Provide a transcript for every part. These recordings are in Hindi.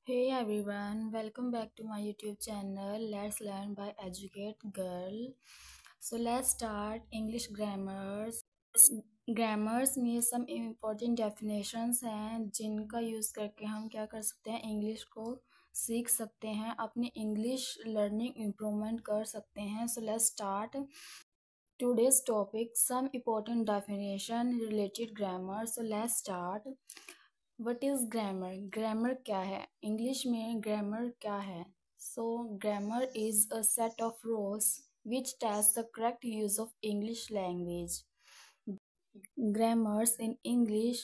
Hey everyone, welcome back to my YouTube channel. Let's learn by Educate Girl. So let's start English grammars. Grammars में some important definitions हैं जिनका यूज़ करके हम क्या कर सकते हैं, इंग्लिश को सीख सकते हैं, अपनी इंग्लिश लर्निंग इम्प्रूवमेंट कर सकते हैं. So let's start today's topic, some important definition related grammar. So let's start. What is grammar. Grammar क्या है, इंग्लिश में ग्रामर क्या है? So grammar is a set of rules which test the correct use of English language. Grammars in English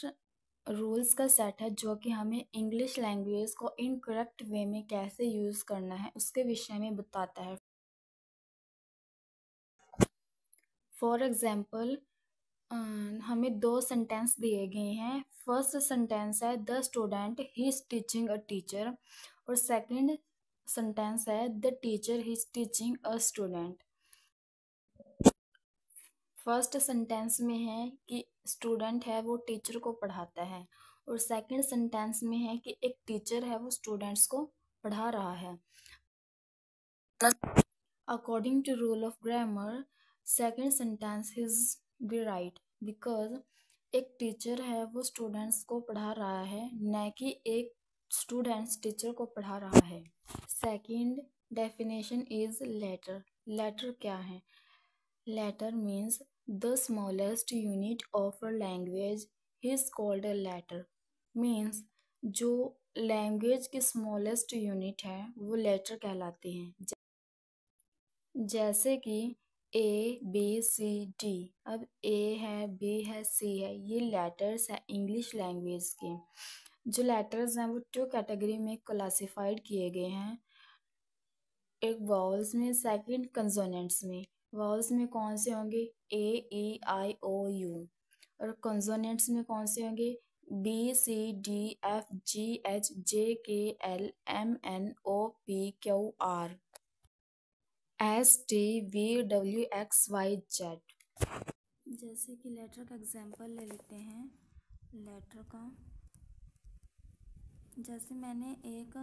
rules का सेट है जो कि हमें इंग्लिश लैंग्वेज को इनकरेक्ट वे में कैसे यूज़ करना है उसके विषय में बताता है. फॉर एग्जाम्पल, हमें दो सेंटेंस दिए गए हैं. फर्स्ट सेंटेंस है the student he is teaching a teacher, और सेकंड सेंटेंस है the teacher he is teaching a student. First sentence में है कि स्टूडेंट है वो टीचर को पढ़ाता है, और सेकंड सेंटेंस में है कि एक टीचर है वो स्टूडेंट्स को पढ़ा रहा है. According to rule of grammar, second sentence is be right because एक टीचर है वो स्टूडेंट्स को पढ़ा रहा है, न कि एक स्टूडेंट्स टीचर को पढ़ा रहा है. Second definition is letter. Letter क्या है? Letter means the smallest unit of a language is called a letter. मीन्स जो लैंग्वेज की स्मॉलेस्ट यूनिट है वो लेटर कहलाते हैं. जैसे कि ए बी सी डी. अब ए है, बी है, सी है, ये लेटर्स हैं इंग्लिश लैंग्वेज के. जो लेटर्स हैं वो टू कैटेगरी में क्लासिफाइड किए गए हैं, एक वावल्स में, सेकंड कंसोनेंट्स में. वावल्स में कौन से होंगे? ए ई आई ओ यू. और कंसोनेंट्स में कौन से होंगे? B C D F G H J K L M N O P Q R S T V W X Y Z. जैसे कि लेटर का एग्जांपल ले लेते हैं. लेटर का जैसे मैंने एक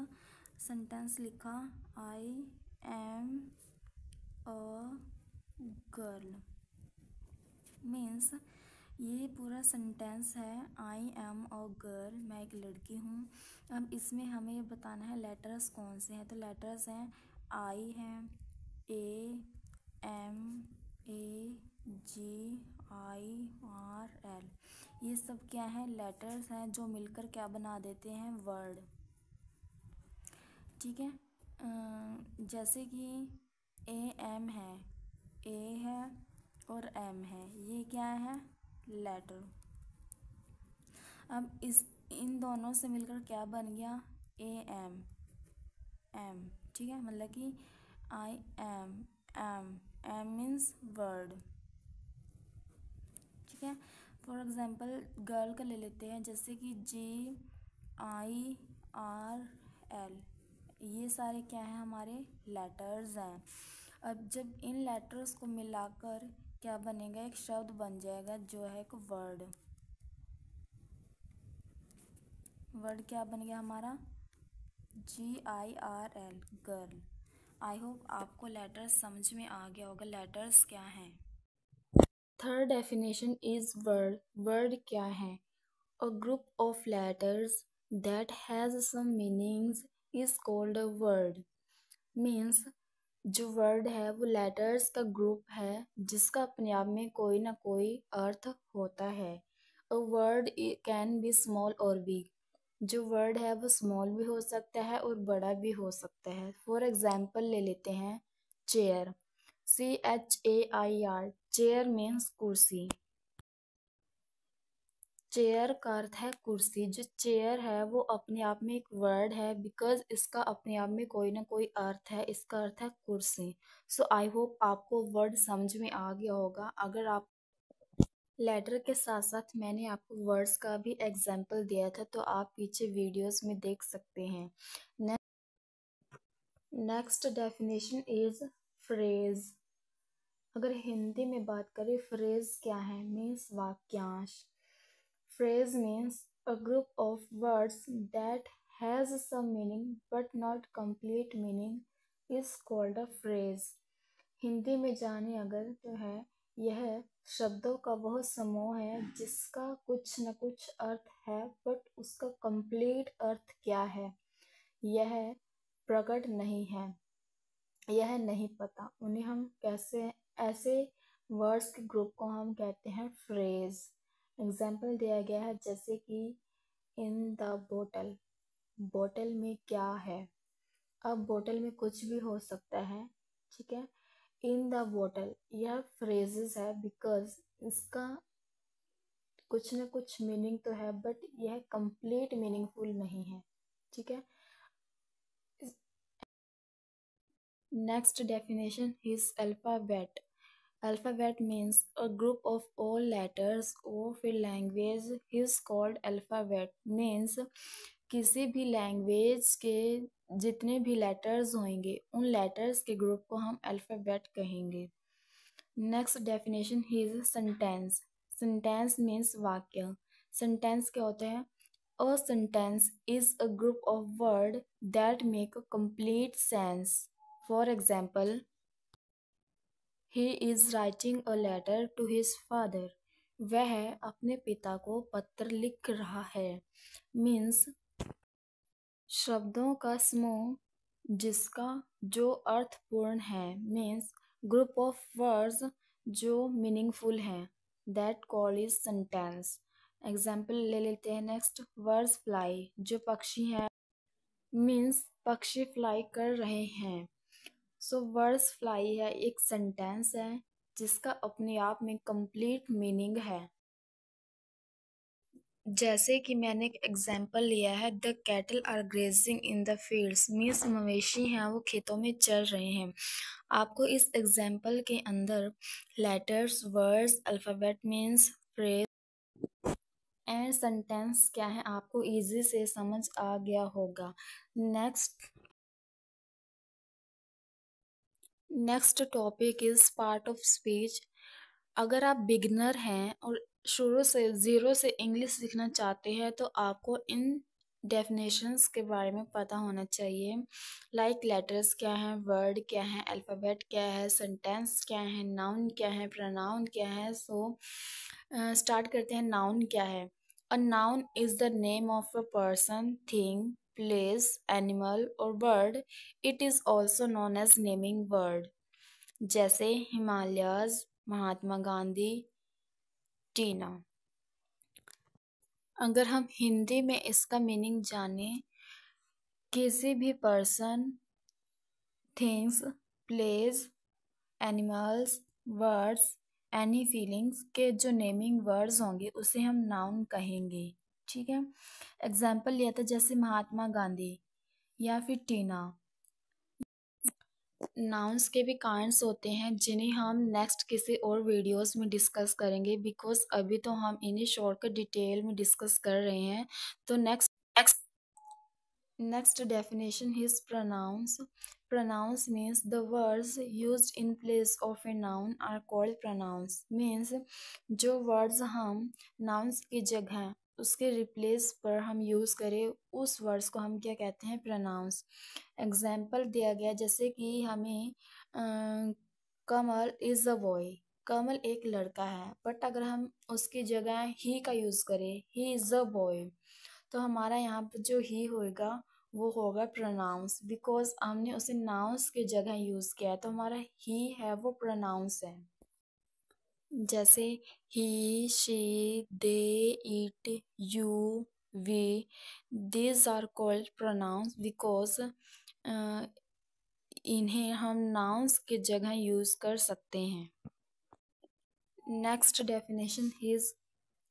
सेंटेंस लिखा, I am a girl. Means ये पूरा सेंटेंस है आई एम अ गर्ल, मैं एक लड़की हूँ. अब इसमें हमें ये बताना है लेटर्स कौन से हैं. तो लेटर्स हैं आई हैं, A M A G I R L. ये सब क्या है? लेटर्स हैं जो मिलकर क्या बना देते हैं? वर्ड. ठीक है. जैसे कि ए एम है, ए है और एम है, ये क्या है? लेटर. अब इस इन दोनों से मिलकर क्या बन गया? A M. एम. ठीक है, मतलब कि I am. Am. Am means word. ठीक है. फॉर एग्जांपल गर्ल का ले लेते हैं, जैसे कि जी आई आर एल. ये सारे क्या हैं? हमारे लेटर्स हैं. अब जब इन लेटर्स को मिलाकर क्या बनेगा? एक शब्द बन जाएगा जो है एक वर्ड. वर्ड क्या बन गया हमारा? G I R L, girl. I hope आपको लेटर्स समझ में आ गया होगा लेटर्स क्या हैं. Third definition is word. Word क्या है? A group of letters that has some meanings is called a word. Means जो वर्ड है वो लेटर्स का ग्रुप है जिसका अपने आप में कोई ना कोई अर्थ होता है. A word can be small और बिग. जो वर्ड है वो स्मॉल भी हो सकता है और बड़ा भी हो सकता है. फॉर एग्जाम्पल ले लेते हैं चेयर. CHAIR. चेयर मीन्स कुर्सी. चेयर का अर्थ है कुर्सी. जो चेयर है वो अपने आप में एक वर्ड है बिकॉज इसका अपने आप में कोई ना कोई अर्थ है. इसका अर्थ है कुर्सी. सो आई होप आपको वर्ड समझ में आ गया होगा. अगर आप लेटर के साथ साथ मैंने आपको वर्ड्स का भी एग्जाम्पल दिया था तो आप पीछे वीडियोस में देख सकते हैं. Next definition is phrase. अगर हिंदी में बात करें फ्रेज क्या है? मीन्स वाक्यांश. Phrase means a group of words that has some meaning but not complete meaning is called a phrase. Hindi में जाने अगर तो है यह शब्दों का वह समूह है जिसका कुछ न कुछ अर्थ है बट उसका कंप्लीट अर्थ क्या है यह प्रकट नहीं है, यह नहीं पता। उन्हें हम कैसे ऐसे वर्ड्स के ग्रुप को हम कहते हैं फ्रेज। एग्जाम्पल दिया गया है जैसे कि इन द बोतल, बोतल में क्या है। अब बोतल में कुछ भी हो सकता है, ठीक है। इन द बोतल यह फ्रेजेस है बिकॉज इसका कुछ न कुछ मीनिंग तो है बट यह कंप्लीट मीनिंगफुल नहीं है, ठीक है। Next definition is alphabet. Alphabet means a group of all letters of a language is called alphabet means किसी भी लैंग्वेज के जितने भी लेटर्स होंगे उन लेटर्स के ग्रुप को हम अल्फ़ाबेट कहेंगे। Next definition is sentence. Sentence means वाक्य। सेंटेंस क्या होता है? A sentence is a group of word that make a complete sense. For example, He is writing a letter to his father. वह अपने पिता को पत्र लिख रहा है। मीन्स शब्दों का समूह जिसका जो अर्थपूर्ण है। मीन्स ग्रुप ऑफ वर्ड्स जो मीनिंगफुल हैं। That call is sentence. Example ले लेते हैं नेक्स्ट। वर्ड्स फ्लाई, जो पक्षी है मीन्स पक्षी फ्लाई कर रहे हैं। सो वर्ड्स फ्लाई है एक सेंटेंस है जिसका अपने आप में कंप्लीट मीनिंग है। जैसे कि मैंने एक एग्जांपल लिया है, the cattle are grazing in the fields means मवेशी हैं वो खेतों में चल रहे हैं। आपको इस एग्जांपल के अंदर letters, words, alphabet means phrase and sentence क्या है आपको इजी से समझ आ गया होगा। Next topic is part of speech. अगर आप बिगिनर हैं और शुरू से ज़ीरो से इंग्लिश सीखना चाहते हैं तो आपको इन डेफिनेशंस के बारे में पता होना चाहिए। लाइक लेटर्स क्या हैं, वर्ड क्या है, अल्फ़ाबेट क्या है, सेंटेंस क्या है, नाउन क्या है, प्रोनाउन क्या है। सो स्टार्ट करते हैं। नाउन क्या है? A noun is the name of a person, thing, place, animal और bird. It is also known as naming word. जैसे हिमालयस, महात्मा गांधी, टीना। अगर हम हिंदी में इसका मीनिंग जाने, किसी भी person, things, places, animals, words, any feelings के जो नेमिंग वर्ड्स होंगे उसे हम नाउन कहेंगे, ठीक है। एग्जाम्पल लिया था जैसे महात्मा गांधी या फिर टीना। नाउन्स के भी काइंड्स होते हैं जिन्हें हम नेक्स्ट किसी और वीडियोस में डिस्कस करेंगे बिकॉज अभी तो हम इन्हें शॉर्टकट डिटेल में डिस्कस कर रहे हैं। तो next definition is pronouns. Pronouns means the words used in place of a noun are called pronouns. Means जो words हम nouns की जगह उसके रिप्लेस पर हम यूज़ करें उस वर्ड्स को हम क्या कहते हैं? प्रोनाउंस। एग्जाम्पल दिया गया जैसे कि हमें कमल इज़ अ बॉय, कमल एक लड़का है बट अगर हम उसकी जगह ही का यूज़ करें, ही इज़ अ बॉय, तो हमारा यहाँ पर जो ही होगा वो होगा प्रोनाउंस बिकॉज हमने उसे नाउंस की जगह यूज़ किया है तो हमारा ही है वो प्रोनाउंस है। जैसे he, she, they, it, you, we, these are called pronouns because इन्हें हम नाउंस की जगह यूज़ कर सकते हैं। Next definition is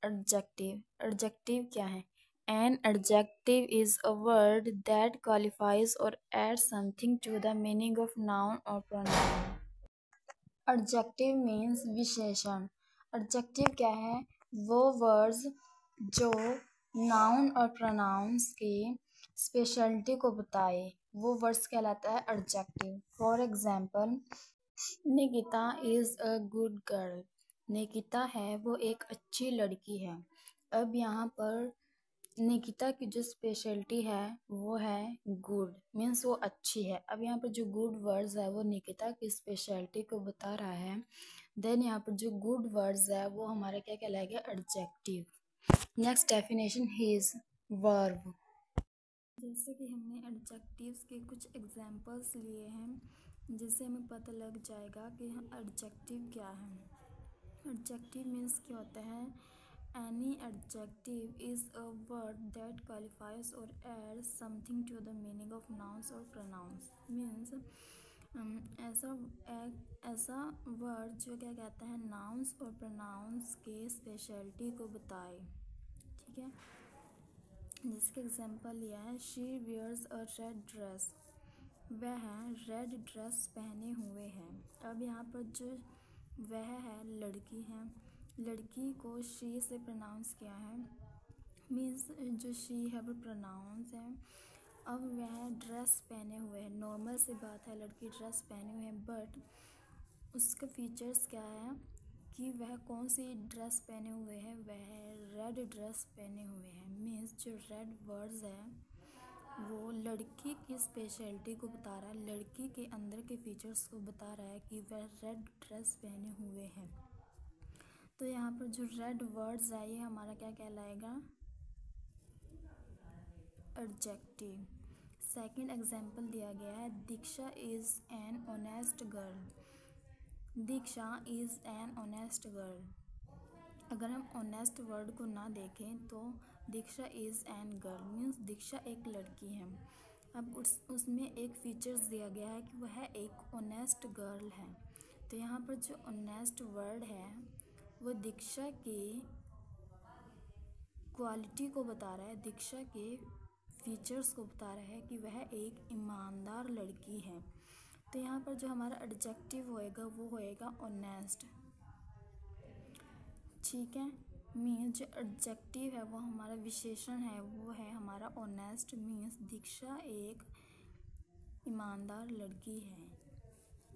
adjective. Adjective क्या है? An adjective is a word that qualifies or adds something to the meaning of noun or pronoun. Adjective means विशेषण। Adjective क्या है? वो words जो noun और pronouns की स्पेशलिटी को बताए वो वर्ड्स कहलाता है adjective. For example, Nikita is a good girl. Nikita है वो एक अच्छी लड़की है। अब यहाँ पर निकिता की जो स्पेशलिटी है वो है गुड, मीन्स वो अच्छी है। अब यहाँ पर जो गुड वर्ड्स है वो निकिता की स्पेशलिटी को बता रहा है। देन यहाँ पर जो गुड वर्ड्स है वो हमारा क्या कहलाएगा, adjective. Next definition is verb. जैसे कि हमने एडजेक्टिव्स के कुछ एग्जांपल्स लिए हैं, जिससे हमें पता लग जाएगा कि एडजेक्टिव क्या है। एडजेक्टिव मीन्स क्या होता है, any adjective is a word that qualifies और add something to the meaning of nouns और प्रोनाउंस। मीन्स ऐसा ऐसा वर्ड जो क्या कहता है नाउन्स और प्रोनाउंस के स्पेशलिटी को बताए। ठीक है, जिसके एग्जांपल लिया है, she wears a red dress, वह रेड ड्रेस पहने हुए है। अब यहाँ पर जो वह है लड़की है, लड़की को शी से प्रोनाउंस किया है, मीन्स जो शी है वो प्रोनाउंस है। अब वह ड्रेस पहने हुए है, नॉर्मल सी बात है, लड़की ड्रेस पहने हुए है, बट उसके फीचर्स क्या है कि वह कौन सी ड्रेस पहने हुए है, वह रेड ड्रेस पहने हुए हैं। मीन्स जो रेड वर्ड्स है वो लड़की की स्पेशलिटी को बता रहा है, लड़की के अंदर के फीचर्स को बता रहा है कि वह रेड ड्रेस पहने हुए हैं। तो यहाँ पर जो रेड वर्ड्स है ये हमारा क्या कहलाएगा, एडजेक्टिव। सेकंड एग्जांपल दिया गया है, Diksha is an honest girl, Diksha is an honest girl. अगर हम ऑनेस्ट वर्ड को ना देखें तो Diksha is an girl means Diksha एक लड़की है। अब उसमें एक फीचर्स दिया गया है कि वह एक ऑनेस्ट गर्ल है। तो यहाँ पर जो ऑनेस्ट वर्ड है वो दीक्षा की क्वालिटी को बता रहा है, दीक्षा के फीचर्स को बता रहा है कि वह एक ईमानदार लड़की है। तो यहाँ पर जो हमारा एडजेक्टिव होएगा वो होएगा ऑनेस्ट। ठीक है, मीन्स जो एडजेक्टिव है वो हमारा विशेषण है वो है हमारा ऑनेस्ट, मीन्स दीक्षा एक ईमानदार लड़की है।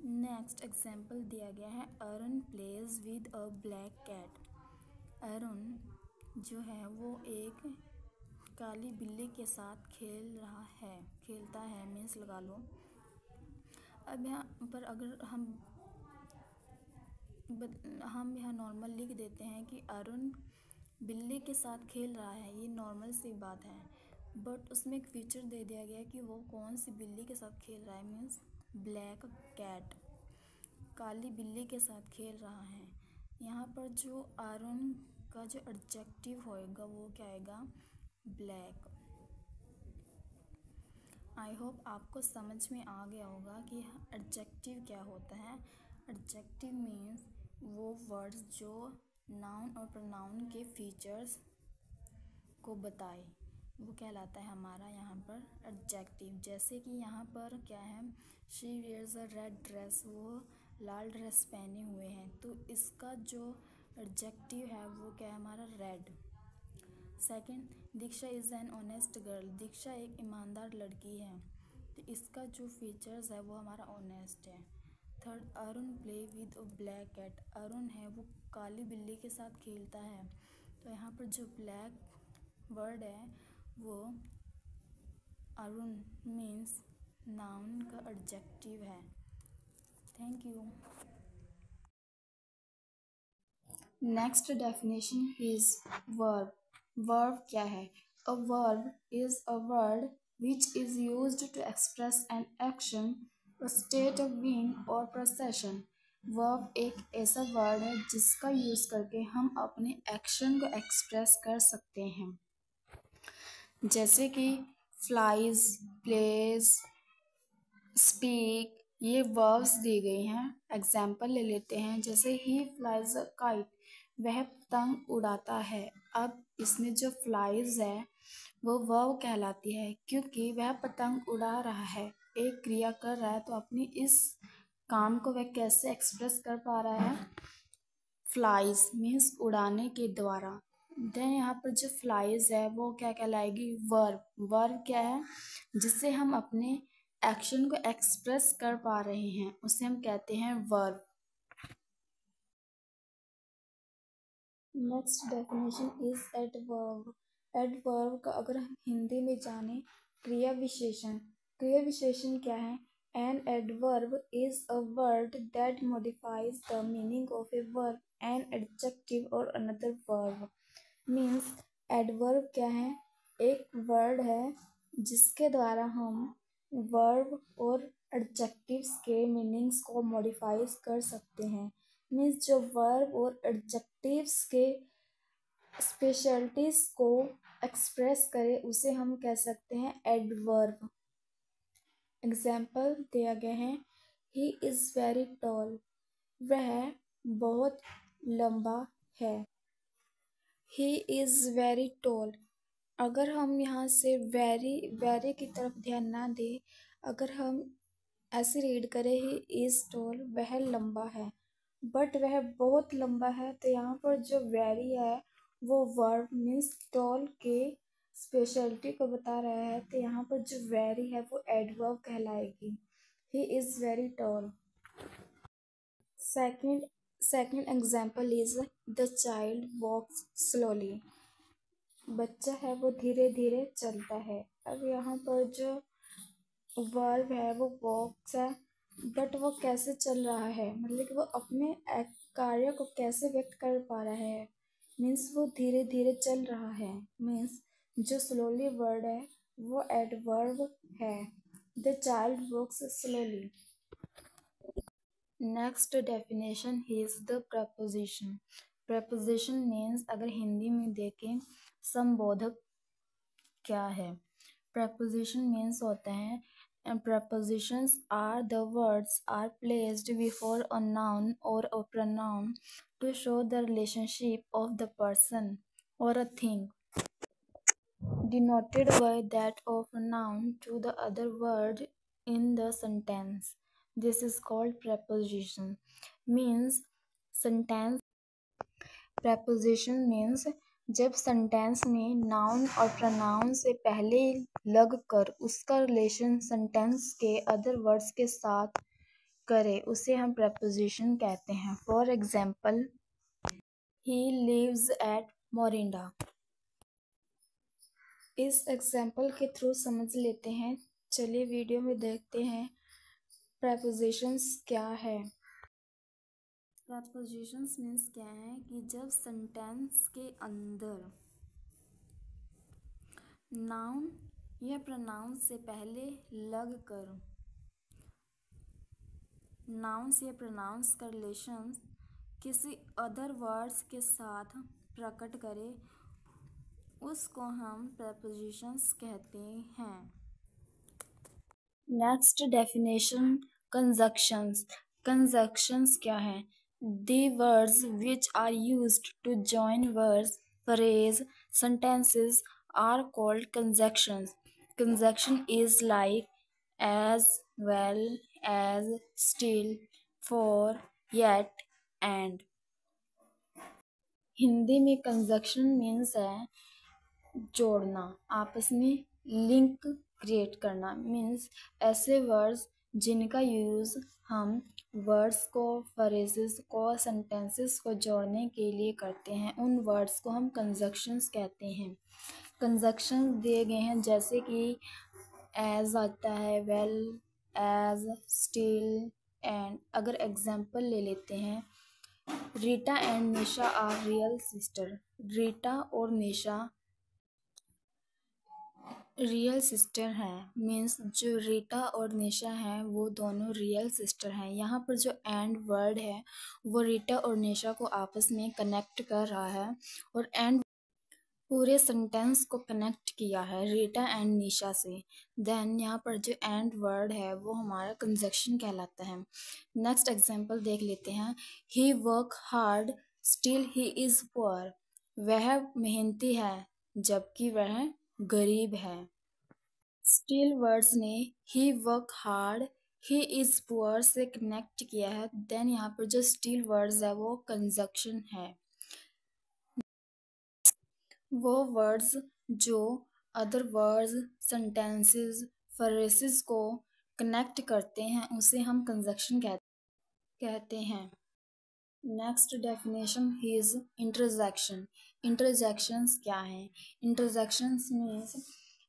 नेक्स्ट एग्जांपल दिया गया है, Arun plays with a black cat, Arun जो है वो एक काली बिल्ली के साथ खेल रहा है, खेलता है मीन्स लगा लो। अब यहाँ पर अगर हम यहाँ नॉर्मल लिख देते हैं कि अरुण बिल्ली के साथ खेल रहा है, ये नॉर्मल सी बात है, बट उसमें एक फीचर दे दिया गया कि वो कौन सी बिल्ली के साथ खेल रहा है, मीन्स ब्लैक कैट, काली बिल्ली के साथ खेल रहा है। यहाँ पर जो अरुण का जो एडजेक्टिव होएगा वो क्या आएगा, ब्लैक। आई होप आपको समझ में आ गया होगा कि एडजेक्टिव क्या होता है। एडजेक्टिव मीन्स वो वर्ड्स जो नाउन और प्रोनाउन के फीचर्स को बताए, वो कहलाता है हमारा यहाँ पर एडजेक्टिव। जैसे कि यहाँ पर क्या है, she wears a red dress, वो लाल ड्रेस पहने हुए हैं, तो इसका जो एडजेक्टिव है वो क्या है हमारा, red. Second, Diksha is an honest girl, Diksha एक ईमानदार लड़की है, तो इसका जो फीचर्स है वो हमारा ऑनेस्ट है। Third, Arun play with a black cat, Arun है वो काली बिल्ली के साथ खेलता है, तो यहाँ पर जो ब्लैक वर्ड है वो अरुण मीन्स नाउन का एडजेक्टिव है। Thank you. Next definition is verb. Verb क्या है, a verb is a word which is used to express an action, a state of being or procession। Verb एक ऐसा वर्ड है जिसका यूज़ करके हम अपने एक्शन को एक्सप्रेस कर सकते हैं, जैसे कि फ्लाइज, प्लेज, स्पीक, ये वर्ब्स दी गई हैं। एग्जाम्पल ले लेते हैं, जैसे ही फ्लाइज अ काइट, वह पतंग उड़ाता है। अब इसमें जो फ्लाइज है वो वर्ब कहलाती है, क्योंकि वह पतंग उड़ा रहा है, एक क्रिया कर रहा है, तो अपनी इस काम को वह कैसे एक्सप्रेस कर पा रहा है, फ्लाइज मीन्स उड़ाने के द्वारा। देन यहाँ पर जो फ्लाइज है वो क्या कहलाएगी, वर्ब। वर्ब क्या है, जिससे हम अपने एक्शन को एक्सप्रेस कर पा रहे हैं, उसे हम कहते हैं verb. Next definition is adverb. Adverb का अगर हम हिंदी में जाने, क्रिया विशेषण। क्रिया विशेषण क्या है? An adverb is a word that modifies the meaning of a verb, an adjective और अनदर वर्ब। मीन्स एडवर्ब क्या है? एक वर्ड है जिसके द्वारा हम वर्ब और एडजेक्टिव्स के मीनिंग्स को मॉडिफाइज कर सकते हैं। मीन्स जो वर्ब और एडजेक्टिव्स के स्पेशलिटीज को एक्सप्रेस करे उसे हम कह सकते हैं एडवर्ब। एग्जाम्पल दिया गया है, ही इज़ वेरी टॉल, वह बहुत लंबा है। ही इज़ वेरी टॉल, अगर हम यहाँ से वेरी वेरी की तरफ ध्यान ना दें, अगर हम ऐसे रीड करें ही इज़ टॉल, वह लंबा है, बट वह बहुत लंबा है, तो यहाँ पर जो वेरी है वो वर्ब मीन्स टॉल के स्पेशलिटी को बता रहा है, तो यहाँ पर जो वेरी है वो एडवर्ब कहलाएगी। He is very tall. Second example is the child walks slowly, बच्चा है वो धीरे धीरे चलता है। अब यहाँ पर जो वर्ब है वो वॉक्स है, बट वो कैसे चल रहा है, मतलब कि वो अपने कार्य को कैसे व्यक्त कर पा रहा है। मीन्स वो धीरे धीरे चल रहा है। मीन्स जो स्लोली वर्ड है वो एडवर्ब है। The child walks slowly. Next definition is the preposition. Preposition means अगर हिंदी में देखें संबोधक क्या है। प्रपोजिशन मीन्स होते हैं, prepositions are the words are placed before a noun or a pronoun to show the relationship of the person or a thing, denoted by that of a noun to the other word in the sentence. This is called preposition. Means sentence। preposition means जब सेंटेंस में नाउन और प्रोनाउन से पहले लग कर उसका रिलेशन सेंटेंस के अदर वर्ड्स के साथ करे उसे हम preposition कहते हैं। For example, he lives at Morinda. इस एग्जाम्पल के थ्रू समझ लेते हैं। चलिए वीडियो में देखते हैं prepositions क्या है। prepositions मीन्स क्या है कि जब सेंटेंस के अंदर नाउन या प्रोनाउन से पहले लग कर नाउन्स या प्रोनाउंस का रिलेशन किसी अदर वर्ड्स के साथ प्रकट करे उसको हम prepositions कहते हैं। Next definition conjunctions. कंजक्शंस क्या है? The words which are used to join words, phrase, sentences are called conjunctions. Conjunction is like as, well as, still, for, yet, and। Hindi में कंजक्शन मीन्स है जोड़ना, आपस में लिंक क्रिएट करना। मीन्स ऐसे वर्ड्स जिनका यूज़ हम वर्ड्स को, फ्रेजेस को, सेंटेंसेस को जोड़ने के लिए करते हैं, उन वर्ड्स को हम कंजक्शंस कहते हैं। कंजक्शंस दिए गए हैं जैसे कि एज आता है, वेल, एज, स्टिल, एंड। अगर एग्जाम्पल ले लेते हैं, Rita and Nisha are real sister. Rita और निशा रियल सिस्टर हैं। मीन्स जो रीटा और निशा हैं वो दोनों रियल सिस्टर हैं। यहाँ पर जो एंड वर्ड है वो रीटा और निशा को आपस में कनेक्ट कर रहा है, और एंड पूरे सेंटेंस को कनेक्ट किया है रीटा एंड निशा से। देन यहाँ पर जो एंड वर्ड है वो हमारा कंजक्शन कहलाता है। नेक्स्ट एग्जाम्पल देख लेते हैं, he work hard still he is poor. वह मेहनती है जबकि वह गरीब है। स्टिल वर्ड्स ने he work hard, he is poor से कनेक्ट किया है। देन यहाँ पर जो स्टिल वर्ड्स है वो कंजक्शन है। वो वर्ड्स जो अदर वर्ड्स, सेंटेंसेस, फ्रेजेस को कनेक्ट करते हैं उसे हम कंजक्शन कहते हैं। Next definition is interjection. Interjections क्या हैं? Interjections means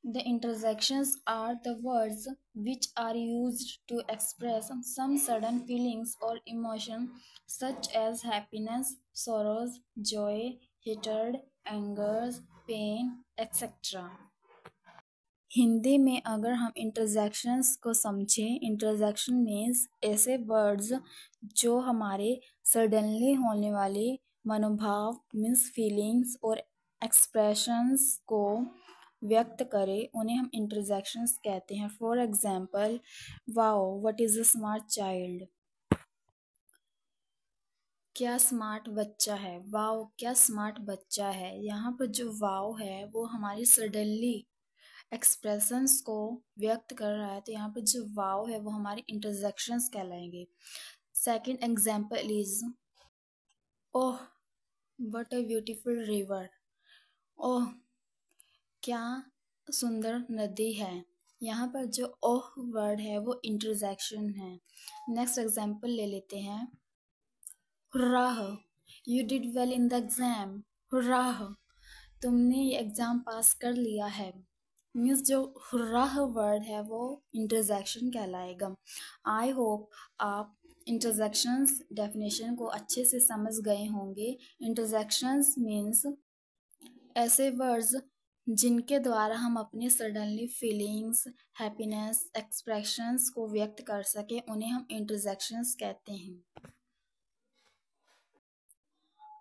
the interjections are the words which are used to express some sudden feelings or emotion such as happiness, sorrows, joy, hatred, anger, pain, etc. Hindi में अगर हम इंटरजेक्शंस को समझें, इंटरजेक्शन मीन्स ऐसे वर्ड्स जो हमारे सडनली होने वाले मनोभाव मीन्स फीलिंग्स और एक्सप्रेशंस को व्यक्त करें, उन्हें हम इंटरजेक्शंस कहते हैं। For example, wow what is a smart child, क्या स्मार्ट बच्चा है। वाओ क्या स्मार्ट बच्चा है। यहाँ पर जो वाओ है वो हमारी सडनली एक्सप्रेशंस को व्यक्त कर रहा है, तो यहाँ पर जो वाव है वो हमारे इंटरजेक्शंस कहलाएंगे। Second example is oh what a beautiful river, oh क्या सुंदर नदी है। यहाँ पर जो ओह वर्ड है वो इंटरजेक्शन है। नेक्स्ट एग्जांपल ले लेते हैं, hurrah you did well in the exam, hurrah तुमने ये एग्ज़ाम पास कर लिया है। मीन्स जो हुर्राह वर्ड है वो इंटरजेक्शन कहलाएगा। आई होप आप इंटरजेक्शंस डेफिनेशन को अच्छे से समझ गए होंगे। इंटरजेक्शंस मीन्स ऐसे वर्ड्स जिनके द्वारा हम अपनी सडनली फीलिंग्स, हैप्पीनेस, एक्सप्रेशंस को व्यक्त कर सकें, उन्हें हम इंटरजेक्शंस कहते हैं।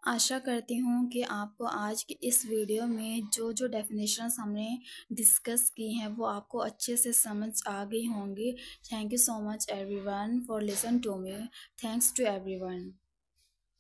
आशा करती हूँ कि आपको आज की इस वीडियो में जो जो डेफिनेशंस हमने डिस्कस की हैं वो आपको अच्छे से समझ आ गई होंगी। Thank you so much everyone for listen to me. Thanks to everyone.